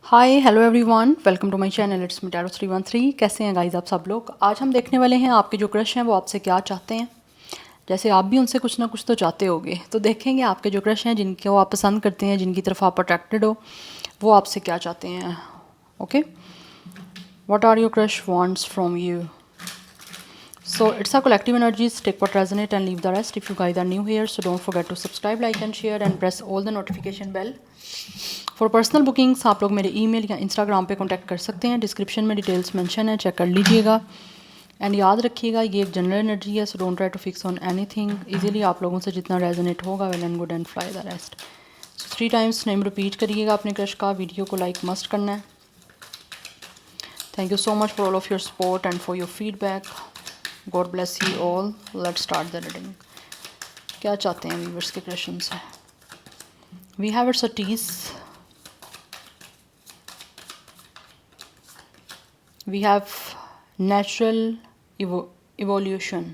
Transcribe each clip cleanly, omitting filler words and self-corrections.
Hi hello everyone, welcome to my channel it's me tarot 313। कैसे हैं guys आप सब लोग। आज हम देखने वाले हैं आपके जो क्रश हैं वो आपसे क्या चाहते हैं। जैसे आप भी उनसे कुछ ना कुछ तो चाहते होगे, तो देखेंगे आपके जो क्रश हैं जिनको आप पसंद करते हैं, जिनकी तरफ आप अट्रैक्टेड हो, वो आपसे क्या चाहते हैं। Okay, what are your crush wants from you. So it's our collective energies. Take what resonate and leave the rest. If you guys are new here, so don't forget to subscribe, like and share and press all the notification bell. For personal bookings आप लोग मेरे email या Instagram पे contact कर सकते हैं। Description में details mention है, चेक कर लीजिएगा। एंड याद रखिएगा ये एक जनरल एनर्जी है, so don't try to fix on anything. Easily आप लोगों से जितना रेजोनेट होगा well and good and fly the rest. So 3 times name repeat करिएगा अपने क्रश का। वीडियो को लाइक मस्ट करना है। Thank you so much for all of your support and for your feedback. God bless you all. Let's start the reading. क्या चाहते हैं viewers के क्वेश्चन से। वी हैव इट्स अ टीस, we have natural evolution.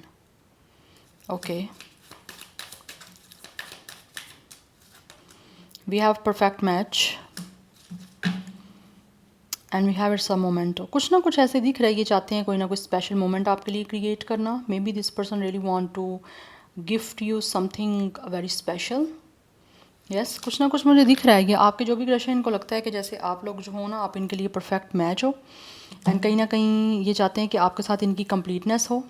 Okay, we have perfect match and we have it's a memento. कुछ ना कुछ ऐसे दिख रहा है, ये चाहते हैं कोई ना कोई स्पेशल मोमेंट आपके लिए क्रिएट करना। Maybe this person really want to gift you something very special. Yes, कुछ ना कुछ मुझे दिख रहा है। ये आपके जो भी क्रश हैं, इनको लगता है कि जैसे आप लोग जो हो ना, आप इनके लिए परफेक्ट मैच हो। एंड कहीं ना कहीं ये चाहते हैं कि आपके साथ इनकी कंप्लीटनेस हो,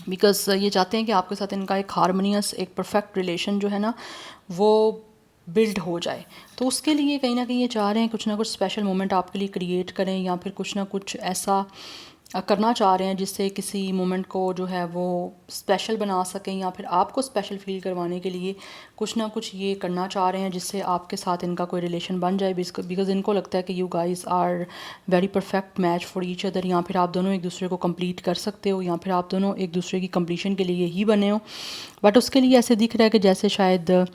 बिकॉज ये चाहते हैं कि आपके साथ इनका एक हारमोनियस, एक परफेक्ट रिलेशन जो है ना वो बिल्ड हो जाए। तो उसके लिए कहीं ना कहीं ये चाह रहे हैं कुछ ना कुछ स्पेशल मोमेंट आपके लिए क्रिएट करें, या फिर कुछ ना कुछ ऐसा करना चाह रहे हैं जिससे किसी मोमेंट को जो है वो स्पेशल बना सकें, या फिर आपको स्पेशल फील करवाने के लिए कुछ ना कुछ ये करना चाह रहे हैं जिससे आपके साथ इनका कोई रिलेशन बन जाए। बिकॉज इनको लगता है कि you guys are very perfect match for each other. या फिर आप दोनों एक दूसरे को कंप्लीट कर सकते हो, या फिर आप दोनों एक दूसरे की कंप्लीशन के लिए ही बने हो। बट उसके लिए ऐसे दिख रहा है कि जैसे शायद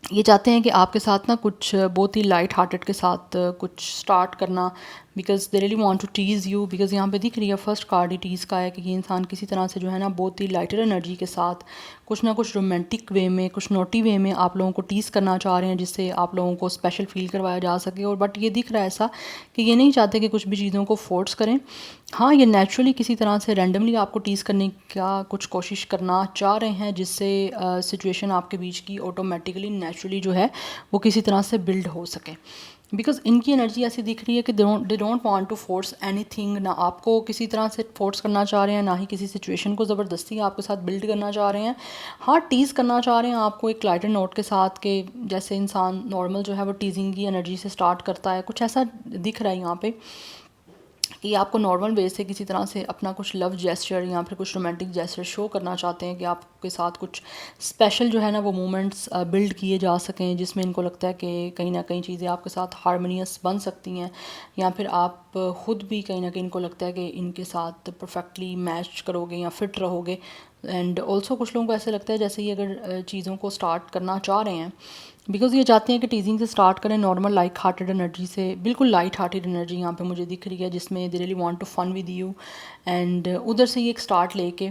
ये चाहते हैं कि आपके साथ ना कुछ बहुत ही लाइट हार्टेड के साथ कुछ स्टार्ट करना, because they really want to tease you. Because यहाँ पे दिख रही है फर्स्ट कार्ड ही टीज़ का है कि ये इंसान किसी तरह से जो है ना बहुत ही लाइटर एनर्जी के साथ कुछ ना कुछ रोमांटिक वे में, कुछ नोटी वे में आप लोगों को टीज़ करना चाह रहे हैं, जिससे आप लोगों को स्पेशल फील करवाया जा सके। और बट ये दिख रहा है ऐसा कि ये नहीं चाहते कि कुछ भी चीज़ों को फोर्स करें। हाँ, ये नेचुरली किसी तरह से रैंडमली आपको टीज़ करने का कुछ कोशिश करना चाह रहे हैं, जिससे सिचुएशन आपके बीच की ऑटोमेटिकली नेचुरली जो है वो किसी तरह से बिल्ड हो सके। बिकॉज इनकी एनर्जी ऐसी दिख रही है कि they don't want to force anything. ना आपको किसी तरह से फोर्स करना चाह रहे हैं, ना ही किसी सिचुएशन को ज़बरदस्ती आपके साथ बिल्ड करना चाह रहे हैं। हाँ, टीज़ करना चाह रहे हैं आपको एक लाइटर नोट के साथ, कि जैसे इंसान नॉर्मल जो है वो टीजिंग की एनर्जी से स्टार्ट करता है, कुछ ऐसा दिख रहा है यहाँ पे कि आपको नॉर्मल वे से किसी तरह से अपना कुछ लव जेस्चर या फिर कुछ रोमांटिक जेस्चर शो करना चाहते हैं कि आपके साथ कुछ स्पेशल जो है ना वो मोमेंट्स बिल्ड किए जा सकें, जिसमें इनको लगता है कि कहीं ना कहीं चीज़ें आपके साथ हारमोनियस बन सकती हैं, या फिर आप ख़ुद भी कहीं ना कहीं इनको लगता है कि इनके साथ परफेक्टली मैच करोगे या फिट रहोगे। एंड ऑल्सो कुछ लोगों को ऐसे लगता है जैसे ये अगर चीज़ों को स्टार्ट करना चाह रहे हैं, बिकॉज ये चाहते हैं कि टीजिंग से स्टार्ट करें नॉर्मल लाइट हार्टेड एनर्जी से, बिल्कुल लाइट हार्टेड एनर्जी यहाँ पे मुझे दिख रही है, जिसमें they really want to fun with you. And उधर से ये एक स्टार्ट लेके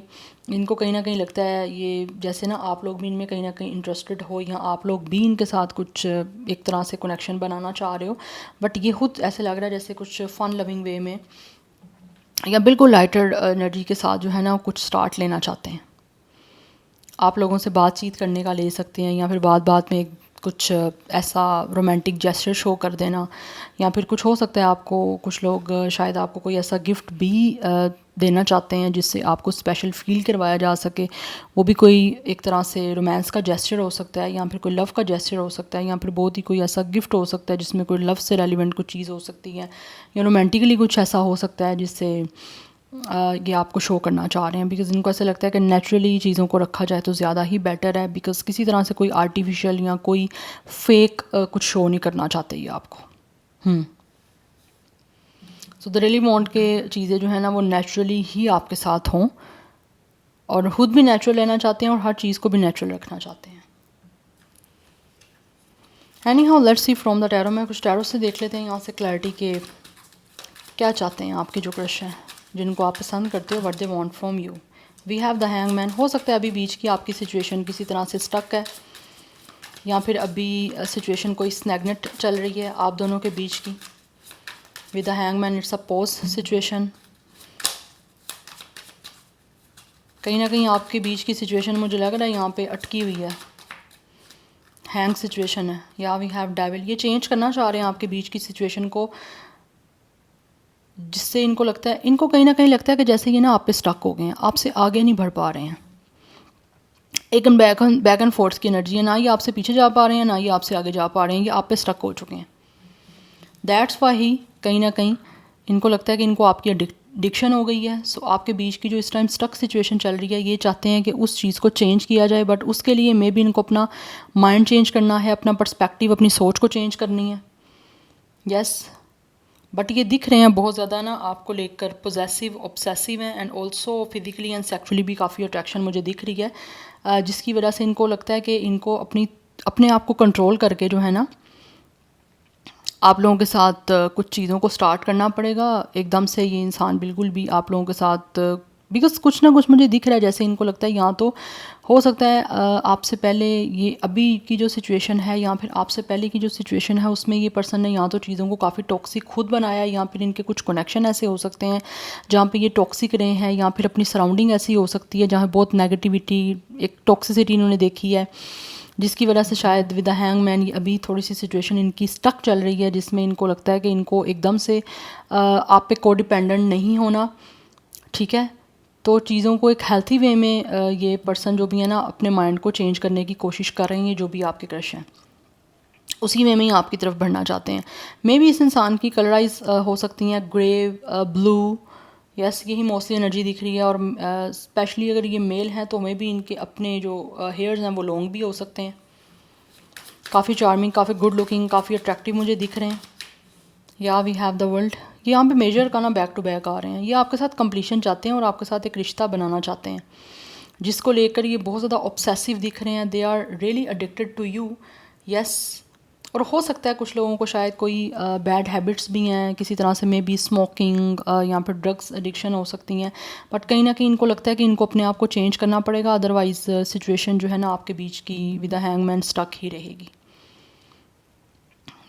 इनको कहीं ना कहीं लगता है ये जैसे ना आप लोग भी इनमें कहीं ना कहीं इंटरेस्टेड हो, या आप लोग भी इनके साथ कुछ एक तरह से कनेक्शन बनाना चाह रहे हो। बट ये खुद ऐसे लग रहा है जैसे कुछ फ़न लविंग वे में या बिल्कुल लाइटर एनर्जी के साथ जो है ना कुछ स्टार्ट लेना चाहते हैं। आप लोगों से बातचीत करने का ले सकते हैं, या फिर बात बात में कुछ ऐसा रोमांटिक जेस्चर शो कर देना, या फिर कुछ हो सकता है आपको कुछ लोग शायद आपको कोई ऐसा गिफ्ट भी देना चाहते हैं जिससे आपको स्पेशल फील करवाया जा सके। वो भी कोई एक तरह से रोमांस का जेस्चर हो सकता है, या फिर कोई लव का जेस्चर हो सकता है, या फिर बहुत ही कोई ऐसा गिफ्ट हो सकता है जिसमें कोई लव से रेलिवेंट कुछ चीज़ हो सकती है, या रोमांटिकली कुछ ऐसा हो सकता है जिससे ये आपको शो करना चाह रहे हैं। बिकॉज़ इनको ऐसा लगता है कि नेचुरली चीज़ों को रखा जाए तो ज़्यादा ही बेटर है, बिकॉज़ किसी तरह से कोई आर्टिफिशियल या कोई फेक कुछ शो नहीं करना चाहते ये आपको। सो द रियली वांट के चीज़ें जो है ना वो नेचुरली ही आपके साथ हों, और ख़ुद भी नेचुरल रहना चाहते हैं और हर चीज़ को भी नेचुरल रखना चाहते हैं। Any how let's C from the tarot. में कुछ टैरो से देख लेते हैं यहाँ से क्लैरिटी के क्या चाहते हैं आपके जो क्रश हैं, जिनको आप पसंद करते हो, what they want from you. We have the hangman. हो सकता है अभी बीच की आपकी सिचुएशन किसी तरह से स्टक है, या फिर अभी सिचुएशन कोई स्नैगनेट चल रही है आप दोनों के बीच की with the hangman. It's a pause situation. कहीं ना कहीं आपके बीच की सिचुएशन मुझे लग रहा है यहाँ पे अटकी हुई है, हैंग सिचुएशन है, या वी हैव डेविल। ये चेंज करना चाह रहे हैं आपके बीच की सिचुएशन को, जिससे इनको लगता है, इनको कहीं ना कहीं लगता है कि जैसे ये ना आप पे स्टक हो गए हैं, आपसे आगे नहीं बढ़ पा रहे हैं। एक बैक एंड फोर्थ की एनर्जी है, ना ये आपसे पीछे जा पा रहे हैं ना ये आपसे आगे जा पा रहे हैं, ये आप पे स्टक हो चुके हैं। दैट्स वाई ही कहीं ना कहीं इनको लगता है कि इनको आपकी एडिक्शन हो गई है। सो आपके बीच की जो इस टाइम स्टक सिचुएशन चल रही है, ये चाहते हैं कि उस चीज़ को चेंज किया जाए, बट उसके लिए मे बी इनको अपना माइंड चेंज करना है, अपना पर्सपेक्टिव, अपनी सोच को चेंज करनी है। यस, बट ये दिख रहे हैं बहुत ज़्यादा ना आपको लेकर पोजेसिव, ऑब्सेसिव हैं, and also physically and sexually भी काफ़ी अट्रैक्शन मुझे दिख रही है, जिसकी वजह से इनको लगता है कि इनको अपने आप को कंट्रोल करके जो है ना आप लोगों के साथ कुछ चीज़ों को स्टार्ट करना पड़ेगा। एकदम से ये इंसान बिल्कुल भी आप लोगों के साथ, बिकॉज कुछ ना कुछ मुझे दिख रहा है, जैसे इनको लगता है यहाँ तो हो सकता है आपसे पहले ये अभी की जो सिचुएशन है या फिर आपसे पहले की जो सिचुएशन है उसमें ये पर्सन ने यहाँ तो चीज़ों को काफ़ी टॉक्सिक खुद बनाया है, या फिर इनके कुछ कनेक्शन ऐसे हो सकते हैं जहाँ पे ये टॉक्सिक रहे हैं, या फिर अपनी सराउंडिंग ऐसी हो सकती है जहाँ बहुत नेगेटिविटी, एक टॉक्सिसिटी इन्होंने देखी है, जिसकी वजह से शायद विद द हैंगमैन ये अभी थोड़ी सी सिचुएशन इनकी स्टक चल रही है, जिसमें इनको लगता है कि इनको एकदम से आप पे को डिपेंडेंट नहीं होना। ठीक है, तो चीज़ों को एक हेल्थी वे में ये पर्सन जो भी है ना अपने माइंड को चेंज करने की कोशिश कर रहे हैं, जो भी आपके क्रश हैं उसी वे में ही आपकी तरफ बढ़ना चाहते हैं। मे बी इस इंसान की कलराइज हो सकती हैं ग्रे, ब्लू, यस, यही मोस्टली एनर्जी दिख रही है। और स्पेशली अगर ये मेल हैं तो मे बी इनके अपने जो हेयर्स हैं वो लॉन्ग भी हो सकते हैं। काफ़ी चार्मिंग, काफ़ी गुड लुकिंग, काफ़ी अट्रैक्टिव मुझे दिख रहे हैं। या वी हैव द वर्ल्ड। ये यहाँ पे मेजर का ना बैक टू बैक आ रहे हैं। ये आपके साथ कंप्लीशन चाहते हैं और आपके साथ एक रिश्ता बनाना चाहते हैं, जिसको लेकर ये बहुत ज़्यादा ऑब्सेसिव दिख रहे हैं। They are really addicted to you. Yes, और हो सकता है कुछ लोगों को शायद कोई बैड हैबिट्स भी हैं किसी तरह से, मे बी स्मोकिंग या फिर ड्रग्स एडिक्शन हो सकती हैं, बट कहीं ना कहीं इनको लगता है कि इनको अपने आप को चेंज करना पड़ेगा, अदरवाइज सिचुएशन जो है ना आपके बीच की विद द हैंगमैन स्टक ही रहेगी।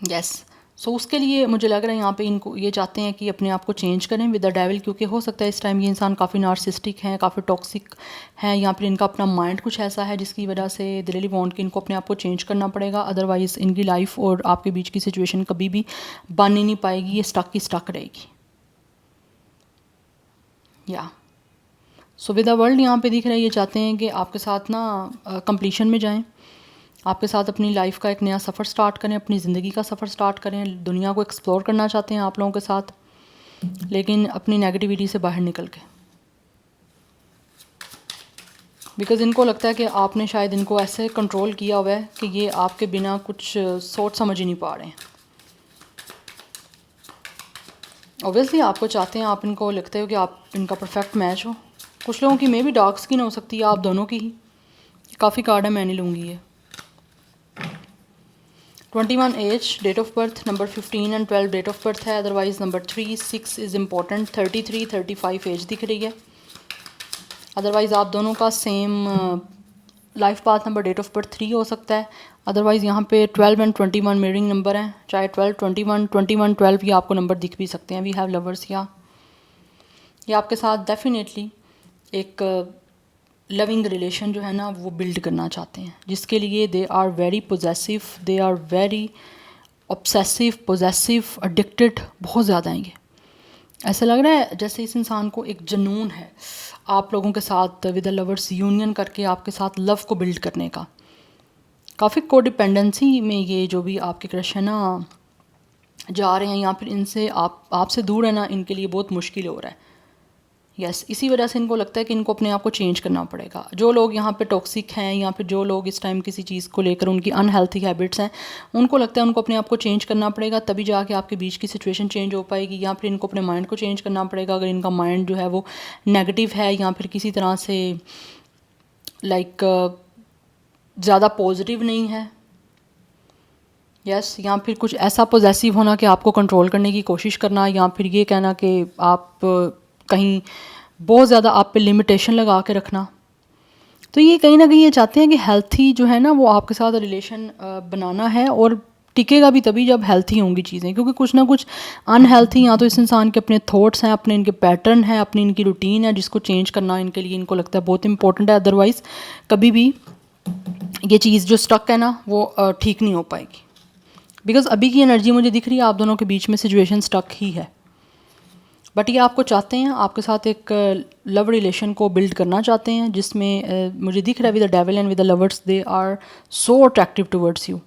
यस, सो उसके लिए मुझे लग रहा है यहाँ पे इनको ये चाहते हैं कि अपने आप को चेंज करें विद द डेविल, क्योंकि हो सकता है इस टाइम ये इंसान काफ़ी नार्सिस्टिक हैं, काफ़ी टॉक्सिक हैं, या फिर इनका अपना माइंड कुछ ऐसा है जिसकी वजह से दे रियली वांट कि इनको अपने आप को चेंज करना पड़ेगा, अदरवाइज़ इनकी लाइफ और आपके बीच की सिचुएशन कभी भी बन ही नहीं पाएगी, ये स्टक की स्टक रहेगी। या सो विद द वर्ल्ड यहाँ पे दिख रहा है, ये चाहते हैं कि आपके साथ ना कंप्लीशन में जाएँ, आपके साथ अपनी लाइफ का एक नया सफ़र स्टार्ट करें, अपनी ज़िंदगी का सफ़र स्टार्ट करें, दुनिया को एक्सप्लोर करना चाहते हैं आप लोगों के साथ, लेकिन अपनी नेगेटिविटी से बाहर निकल के, बिकॉज़ इनको लगता है कि आपने शायद इनको ऐसे कंट्रोल किया हुआ है कि ये आपके बिना कुछ सोच समझ ही नहीं पा रहे हैं। ऑब्वियसली आपको चाहते हैं, आप इनको लगते हो कि आप इनका परफेक्ट मैच हो। कुछ लोगों की मे भी डार्क स्किन हो सकती है, आप दोनों की ही। काफ़ी कार्ड है, मैं नहीं लूँगी ये। 21 age, date of birth, number 15 and 12 date of birth है, otherwise number 3, 6 is important, 33, 35 age दिख रही है। अदरवाइज़ आप दोनों का same life path number, date of birth 3 हो सकता है। अदरवाइज़ यहाँ पे 12 एंड 21 मिररिंग नंबर हैं, चाहे 12, 21, 21, 12 ये आपको नंबर दिख भी सकते हैं। We have lovers. या ये आपके साथ डेफिनेटली एक लविंग रिलेशन जो है ना वो बिल्ड करना चाहते हैं, जिसके लिए they are very possessive, they are very obsessive, possessive, addicted, बहुत ज़्यादा हैं ये। ऐसा लग रहा है जैसे इस इंसान को एक जुनून है आप लोगों के साथ विद द लवर्स यूनियन करके आपके साथ लव को बिल्ड करने का। काफ़ी कोडिपेंडेंसी में ये जो भी आपके क्रश है ना जा रहे हैं, या फिर इनसे आपसे दूर रहना इनके लिए बहुत मुश्किल हो रहा है। यस, इसी वजह से इनको लगता है कि इनको अपने आप को चेंज करना पड़ेगा। जो लोग यहाँ पे टॉक्सिक हैं, या फिर जो लोग इस टाइम किसी चीज़ को लेकर उनकी अनहेल्थी हैबिट्स हैं, उनको लगता है उनको अपने आप को चेंज करना पड़ेगा, तभी जाके आपके बीच की सिचुएशन चेंज हो पाएगी। या फिर इनको अपने माइंड को चेंज करना पड़ेगा, अगर इनका माइंड जो है वो नेगेटिव है, या फिर किसी तरह से लाइक ज़्यादा पॉजिटिव नहीं है। यस, या फिर कुछ ऐसा पॉजेसिव होना कि आपको कंट्रोल करने की कोशिश करना, या फिर ये कहना कि आप कहीं बहुत ज़्यादा आप पे लिमिटेशन लगा के रखना। तो ये कहीं ना कहीं ये चाहते हैं कि हेल्थी जो है ना वो आपके साथ रिलेशन बनाना है, और टिकेगा भी तभी जब हेल्थी होंगी चीज़ें, क्योंकि कुछ ना कुछ अनहेल्थी या तो इस इंसान के अपने थॉट्स हैं, अपने इनके पैटर्न हैं, अपनी इनकी रूटीन है जिसको चेंज करना इनके लिए इनको लगता है बहुत इंपॉर्टेंट है। अदरवाइज़ कभी भी ये चीज़ जो स्टक है ना वो ठीक नहीं हो पाएगी। बिकॉज अभी की एनर्जी मुझे दिख रही है आप दोनों के बीच में सिचुएशन स्टक ही है, बट ये आपको चाहते हैं, आपके साथ एक लव रिलेशन को बिल्ड करना चाहते हैं जिसमें मुझे दिख रहा है with the devil and with the lovers they are so attractive towards you.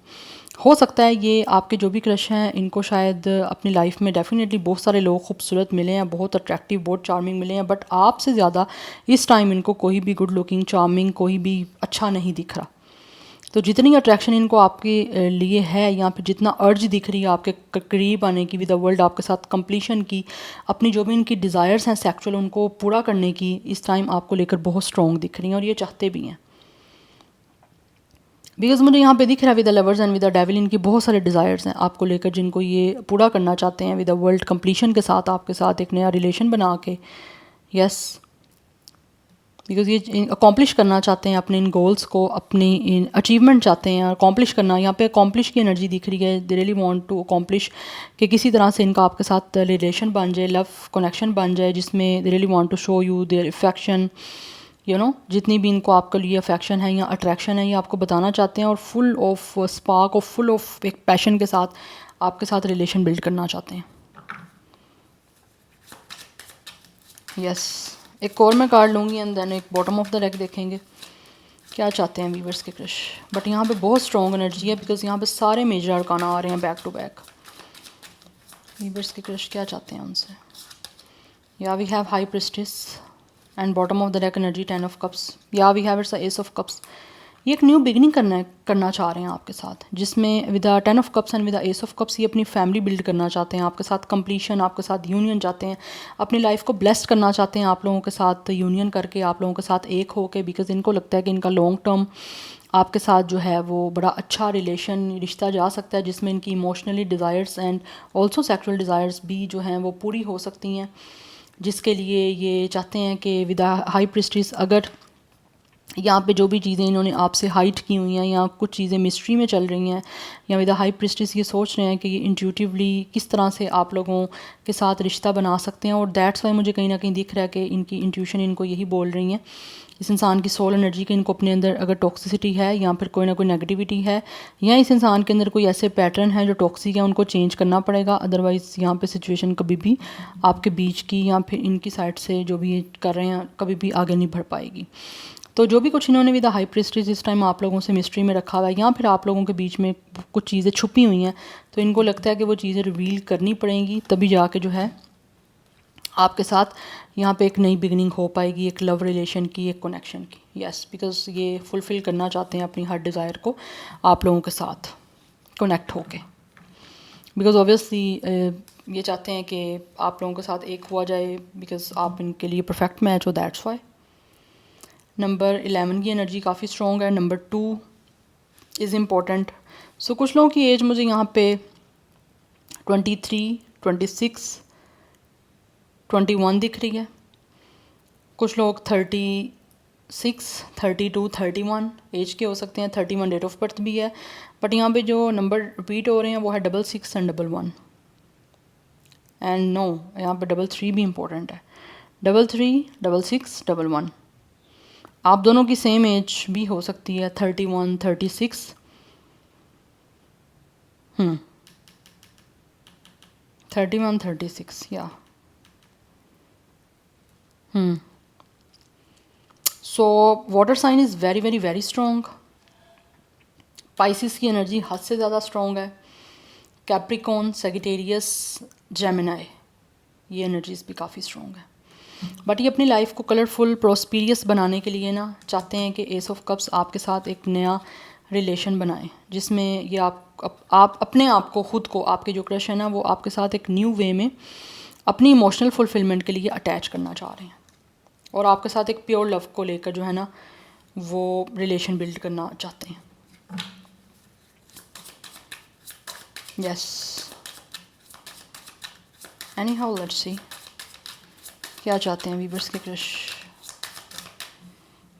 हो सकता है ये आपके जो भी क्रश हैं इनको शायद अपनी लाइफ में डेफिनेटली बहुत सारे लोग खूबसूरत मिले हैं, बहुत अट्रैक्टिव, बहुत चार्मिंग मिले हैं, बट आपसे ज़्यादा इस टाइम इनको कोई भी गुड लुकिंग, चार्मिंग, कोई भी अच्छा नहीं दिख रहा। तो जितनी अट्रैक्शन इनको आपके लिए है, या फिर जितना अर्ज दिख रही है आपके करीब आने की, विद द वर्ल्ड आपके साथ कंप्लीशन की, अपनी जो भी इनकी डिज़ायर्स हैं सेक्सुअल उनको पूरा करने की, इस टाइम आपको लेकर बहुत स्ट्रॉन्ग दिख रही हैं और ये चाहते भी हैं। बिकॉज मुझे यहाँ पे दिख रहा है with the lovers and with the devil इनकी बहुत सारे डिज़ायर्स हैं आपको लेकर जिनको ये पूरा करना चाहते हैं विद द वर्ल्ड कंप्लीशन के साथ, आपके साथ एक नया रिलेशन बना के। यस, बिकॉज ये अकॉम्प्लिश करना चाहते हैं अपने इन गोल्स को, अपनी इन अचीवमेंट चाहते हैं अकॉम्प्लिश करना। यहाँ पे अकॉम्प्लिश की एनर्जी दिख रही है, they really want to accomplish कि किसी तरह से इनका आपके साथ रिलेशन बन जाए, लव कनेक्शन बन जाए जिसमें they really want to show you their affection, you know, जितनी भी इनको आपके लिए अफेक्शन है या अट्रैक्शन है ये आपको बताना चाहते हैं, और फुल ऑफ स्पार्क और फुल ऑफ एक पैशन के साथ आपके साथ रिलेशन बिल्ड करना चाहते हैं। यस, एक और मैं कार्ड लूँगी एंड देन एक बॉटम ऑफ द डेक देखेंगे क्या चाहते हैं वीवर्स के क्रश। बट यहाँ पे बहुत स्ट्रॉन्ग एनर्जी है बिकॉज यहाँ पे सारे मेजर अरकाना आ रहे हैं बैक टू बैक। वीवर्स के क्रश क्या चाहते हैं उनसे। या we have high priestess and bottom of the deck energy 10 of cups. या we have its ace of cups. ये एक न्यू बिगनिंग करना चाह रहे हैं आपके साथ, जिसमें with 10 of cups and with S of cups ये अपनी फैमिली बिल्ड करना चाहते हैं आपके साथ, कंप्लीशन, आपके साथ यूनियन चाहते हैं, अपनी लाइफ को ब्लेस्ड करना चाहते हैं आप लोगों के साथ यूनियन करके, आप लोगों के साथ एक होके। बिकॉज इनको लगता है कि इनका लॉन्ग टर्म आपके साथ जो है वो बड़ा अच्छा रिश्ता जा सकता है जिसमें इनकी emotionally desires and also sexual desires भी जो हैं वो पूरी हो सकती हैं, जिसके लिए ये चाहते हैं कि विद हाई प्रिस्टिस अगर यहाँ पे जो भी चीज़ें इन्होंने आपसे हाइट की हुई हैं या कुछ चीज़ें मिस्ट्री में चल रही हैं, या विद हाई प्रिस्टिस ये सोच रहे हैं कि ये इंट्यूटिवली किस तरह से आप लोगों के साथ रिश्ता बना सकते हैं। और दैट्स वाई मुझे कहीं ना कहीं दिख रहा है कि इनकी इंट्यूशन इनको यही बोल रही हैं, इस इंसान की सोल एनर्जी के इनको अपने अंदर अगर टॉक्सिसिटी है या फिर कोई ना कोई नेगेटिविटी है, या इस इंसान के अंदर कोई ऐसे पैटर्न है जो टॉक्सिक है, उनको चेंज करना पड़ेगा। अदरवाइज़ यहाँ पे सिचुएशन कभी भी आपके बीच की या फिर इनकी साइड से जो भी ये कर रहे हैं कभी भी आगे नहीं बढ़ पाएगी। तो जो भी कुछ इन्होंने विद हाई प्रिस्टिस इस टाइम आप लोगों से मिस्ट्री में रखा हुआ है, या फिर आप लोगों के बीच में कुछ चीज़ें छुपी हुई हैं, तो इनको लगता है कि वो चीज़ें रिवील करनी पड़ेंगी, तभी जाके जो है आपके साथ यहाँ पे एक नई बिगनिंग हो पाएगी, एक लव रिलेशन की, एक कनेक्शन की। यस, बिकॉज ये फुलफ़िल करना चाहते हैं अपनी हर डिज़ायर को आप लोगों के साथ कनेक्ट होके। बिकॉज ऑब्वियसली ये चाहते हैं कि आप लोगों के साथ एक हुआ जाए, बिकॉज आप इनके लिए परफेक्ट मैच हो, दैट्स वाई। नंबर 11 की एनर्जी काफ़ी स्ट्रॉन्ग है। Number 2 is important. सो कुछ लोगों की एज मुझे यहाँ पे 23, 26, 21 दिख रही है। कुछ लोग 36, 32, 31 एज के हो सकते हैं। 31 डेट ऑफ बर्थ भी है, बट यहाँ पे जो नंबर रिपीट हो रहे हैं वो है 66 एंड 11 एंड नो, यहाँ पे 33 भी इम्पोर्टेंट है। 33, 66, 11 आप दोनों की सेम एज भी हो सकती है, 31, 36। 31, 36 या so water sign is very very very strong. Pisces की एनर्जी हद से ज़्यादा स्ट्रॉन्ग है। कैप्रिकॉन, सेजिटेरियस, जेमिनाई, ये एनर्जीज भी काफ़ी स्ट्रॉन्ग है। बट ये अपनी लाइफ को कलरफुल, प्रोस्पीरियस बनाने के लिए ना चाहते हैं कि एस ऑफ कप्स आपके साथ एक नया रिलेशन बनाएं, जिसमें ये आप अपने आप को, खुद को, आपके जो क्रश है ना वो आपके साथ एक न्यू वे में अपनी इमोशनल फुलफिलमेंट के लिए अटैच करना चाह रहे हैं, और आपके साथ एक प्योर लव को लेकर जो है ना वो रिलेशन बिल्ड करना चाहते हैं। Yes, anyhow let's see क्या चाहते हैं वीवर्स के crush.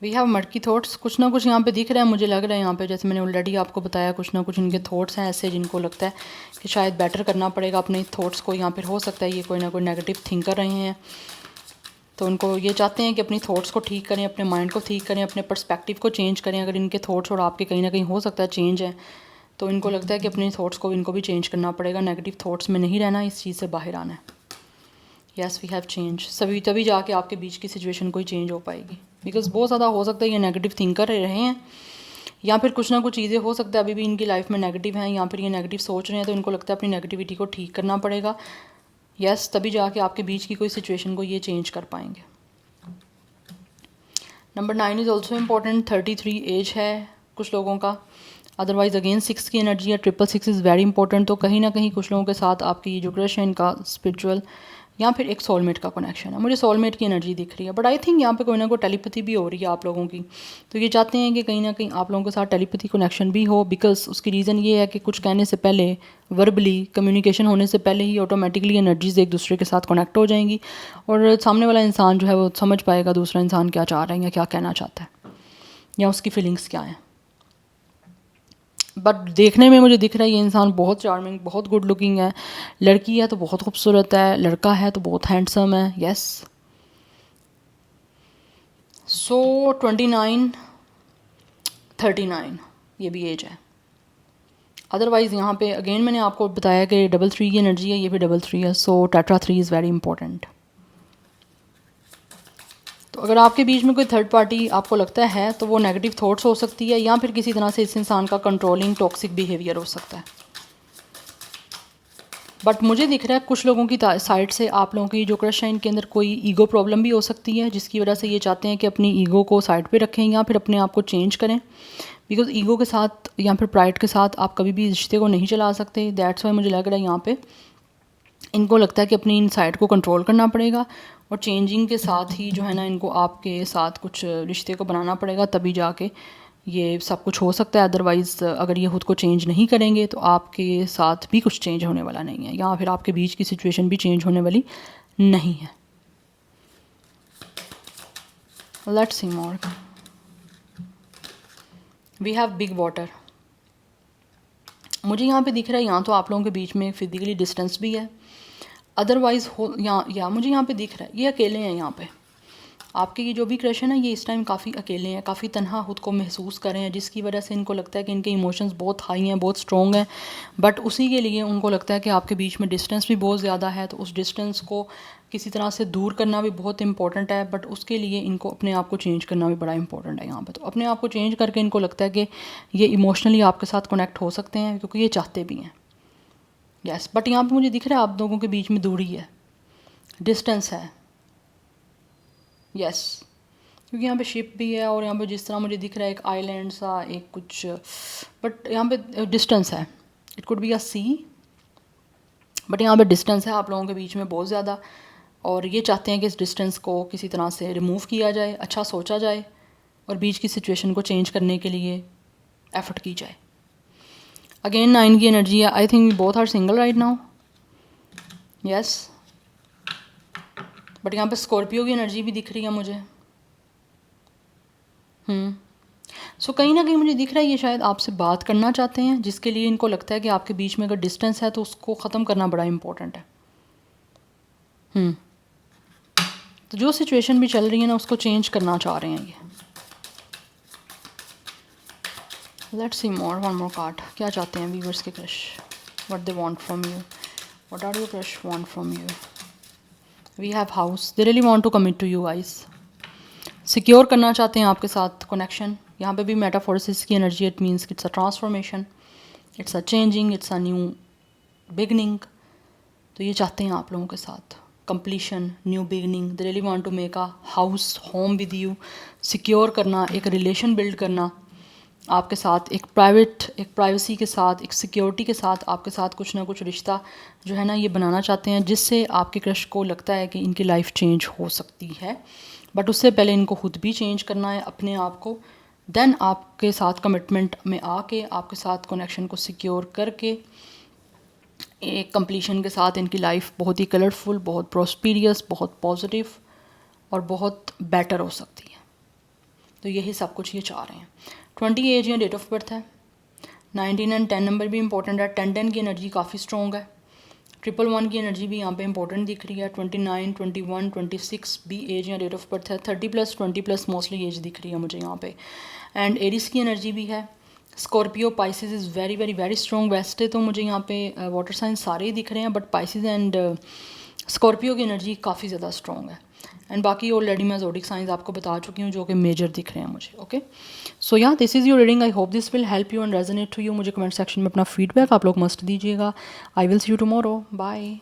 We have murky thoughts, कुछ ना कुछ यहाँ पे दिख रहा है, मुझे लग रहा है यहाँ पे, जैसे मैंने ऑलरेडी आपको बताया, कुछ ना कुछ इनके थॉट्स हैं ऐसे जिनको लगता है कि शायद बेटर करना पड़ेगा अपने थॉट्स को। यहाँ पर हो सकता है ये कोई ना कोई नेगेटिव थिंक कर रहे हैं, तो उनको ये चाहते हैं कि अपनी थॉट्स को ठीक करें, अपने माइंड को ठीक करें, अपने पर्सपेक्टिव को चेंज करें। अगर इनके थॉट्स और आपके कहीं ना कहीं हो सकता है चेंज है, तो इनको लगता है कि अपने थॉट्स को इनको भी चेंज करना पड़ेगा, नेगेटिव थॉट्स में नहीं रहना, इस चीज़ से बाहर आना है। यस वी हैव चेंज, सभी तभी जाके आपके बीच की सिचुएशन कोई चेंज हो पाएगी। बिकॉज बहुत ज़्यादा हो सकता है ये नेगेटिव थिंकर रहे हैं, या फिर कुछ ना कुछ चीज़ें हो सकता है अभी भी इनकी लाइफ में नेगेटिव हैं, या फिर ये नेगेटिव सोच रहे हैं, तो इनको लगता है अपनी नेगेटिविटी को ठीक करना पड़ेगा। यस तभी जाके आपके बीच की कोई सिचुएशन को ये चेंज कर पाएंगे। Number 9 is also important, 33 age है कुछ लोगों का। अदरवाइज़ अगेन 6 की एनर्जी है, 666 इज़ वेरी इंपॉर्टेंट। तो कहीं ना कहीं कुछ लोगों के साथ आपकी जो क्रश है इनका स्पिरिचुअल या फिर एक सोलमेट का कनेक्शन है। मुझे सोलमेट की एनर्जी दिख रही है, बट आई थिंक यहाँ पे कोई ना कोई टेलीपैथी भी हो रही है आप लोगों की। तो ये चाहते हैं कि कहीं ना कहीं आप लोगों के साथ टेलीपैथी कनेक्शन भी हो, बिकॉज उसकी रीज़न ये है कि कुछ कहने से पहले, वर्बली कम्युनिकेशन होने से पहले ही ऑटोमेटिकली एनर्जीज एक दूसरे के साथ कनेक्ट हो जाएंगी, और सामने वाला इंसान जो है वो समझ पाएगा दूसरा इंसान क्या चाह रहा है या क्या कहना चाहता है या उसकी फीलिंग्स क्या हैं। बट देखने में मुझे दिख रहा है ये इंसान बहुत चार्मिंग, बहुत गुड लुकिंग है। लड़की है तो बहुत खूबसूरत है, लड़का है तो बहुत हैंडसम है। यस सो 29 39 ये भी एज है। अदरवाइज़ यहाँ पे अगेन मैंने आपको बताया कि 33 की एनर्जी है, ये भी 33 है। सो टेट्रा 3 इज़ वेरी इंपॉर्टेंट। तो अगर आपके बीच में कोई थर्ड पार्टी आपको लगता है तो वो नेगेटिव थॉट्स हो सकती है, या फिर किसी तरह से इस इंसान का कंट्रोलिंग टॉक्सिक बिहेवियर हो सकता है। बट मुझे दिख रहा है कुछ लोगों की साइड से आप लोगों की जो क्रश है इनके अंदर कोई ईगो प्रॉब्लम भी हो सकती है, जिसकी वजह से ये चाहते हैं कि अपनी ईगो को साइड पे रखें या फिर अपने आप को चेंज करें। बिकॉज ईगो के साथ या फिर प्राइड के साथ आप कभी भी रिश्ते को नहीं चला सकते। दैट्स वाई मुझे लग रहा है यहाँ पे इनको लगता है कि अपनी इन साइड को कंट्रोल करना पड़ेगा, और चेंजिंग के साथ ही जो है ना इनको आपके साथ कुछ रिश्ते को बनाना पड़ेगा, तभी जाके ये सब कुछ हो सकता है। अदरवाइज़ अगर ये खुद को चेंज नहीं करेंगे तो आपके साथ भी कुछ चेंज होने वाला नहीं है, या फिर आपके बीच की सिचुएशन भी चेंज होने वाली नहीं है। Let's see more. We have big water. मुझे यहाँ पे दिख रहा है यहाँ तो आप लोगों के बीच में फिजिकली डिस्टेंस भी है, अदरवाइज़ हो या मुझे यहाँ पे दिख रहा है ये अकेले हैं। यहाँ पे आपके ये जो भी क्रश है ना, ये इस टाइम काफ़ी अकेले हैं, काफ़ी तन्हा खुद को महसूस कर रहे हैं, जिसकी वजह से इनको लगता है कि इनके इमोशंस बहुत हाई हैं, बहुत स्ट्रॉन्ग हैं। बट उसी के लिए उनको लगता है कि आपके बीच में डिस्टेंस भी बहुत ज़्यादा है, तो उस डिस्टेंस को किसी तरह से दूर करना भी बहुत इंपॉर्टेंट है। बट उसके लिए इनको अपने आप को चेंज करना भी बड़ा इंपॉर्टेंट है यहाँ पर। तो अपने आप को चेंज करके इनको लगता है कि ये इमोशनली आपके साथ कनेक्ट हो सकते हैं, क्योंकि ये चाहते भी हैं। यस बट यहाँ पर मुझे दिख रहा है आप लोगों के बीच में दूरी है, डिस्टेंस है। यस क्योंकि यहाँ पे शिप भी है, और यहाँ पे जिस तरह मुझे दिख रहा है एक आइलैंड सा एक कुछ, बट यहाँ पे डिस्टेंस है। It could be a sea, but यहाँ पे डिस्टेंस है आप लोगों के बीच में बहुत ज़्यादा, और ये चाहते हैं कि इस डिस्टेंस को किसी तरह से रिमूव किया जाए, अच्छा सोचा जाए, और बीच की सिचुएशन को चेंज करने के लिए एफर्ट की जाए। अगेन 9 की एनर्जी है। I think both are single right now. Yes but यहाँ पे स्कॉर्पियो की एनर्जी भी दिख रही है मुझे। सो कहीं ना कहीं मुझे दिख रहा है ये शायद आपसे बात करना चाहते हैं, जिसके लिए इनको लगता है कि आपके बीच में अगर डिस्टेंस है तो उसको ख़त्म करना बड़ा इम्पोर्टेंट है। तो जो सिचुएशन भी चल रही है ना उसको चेंज करना चाह रहे हैं ये। Let's see more, one more card. क्या चाहते हैं व्यूअर्स के crush, what they want from you, what are your crush want from you. We have house, they really want to commit to you guys. Secure करना चाहते हैं आपके साथ connection. यहाँ पे भी मेटाफोर्सिस की energy, it means it's a transformation, it's a changing, it's a new beginning. तो ये चाहते हैं आप लोगों के साथ completion, new beginning. They really want to make a house home with you, secure करना, एक रिलेशन बिल्ड करना आपके साथ, एक प्राइवेसी के साथ, एक सिक्योरिटी के साथ आपके साथ कुछ ना कुछ रिश्ता जो है ना ये बनाना चाहते हैं, जिससे आपके क्रश को लगता है कि इनकी लाइफ चेंज हो सकती है। बट उससे पहले इनको खुद भी चेंज करना है अपने आप को, देन आपके साथ कमिटमेंट में आके आपके साथ कनेक्शन को सिक्योर करके एक कंप्लीशन के साथ इनकी लाइफ बहुत ही कलरफुल, बहुत प्रॉस्पेरियस, बहुत पॉजिटिव और बहुत बेटर हो सकती है। तो यही सब कुछ ये चाह रहे हैं। 20 एज या डेट ऑफ बर्थ है। 19 एंड 10 नंबर भी इंपॉर्टेंट है। 10 की एनर्जी काफ़ी स्ट्रॉन्ग है। 111 की एनर्जी भी यहाँ पे इंपॉर्टेंट दिख रही है। 29, 21, 26 भी एज या डेट ऑफ बर्थ है। 30+, 20+ मोस्टली एज दिख रही है मुझे यहाँ पे। एंड एरिस की एनर्जी भी है। Scorpio, Pisces is very very very strong. वैसे तो मुझे यहाँ पे वाटर साइन सारे ही दिख रहे हैं, बट पाइसिस एंड स्कॉर्पियो की एनर्जी काफ़ी ज़्यादा स्ट्रॉन्ग है। एंड बाकी ऑलरेडी मैं ज़ोडिक साइंस आपको बता चुकी हूँ जो कि मेजर दिख रहे हैं मुझे। Okay, so yeah this is your reading. I hope this will help you and resonate to you. मुझे कमेंट सेक्शन में अपना फीडबैक आप लोग मस्ट दीजिएगा। I will see you tomorrow. Bye.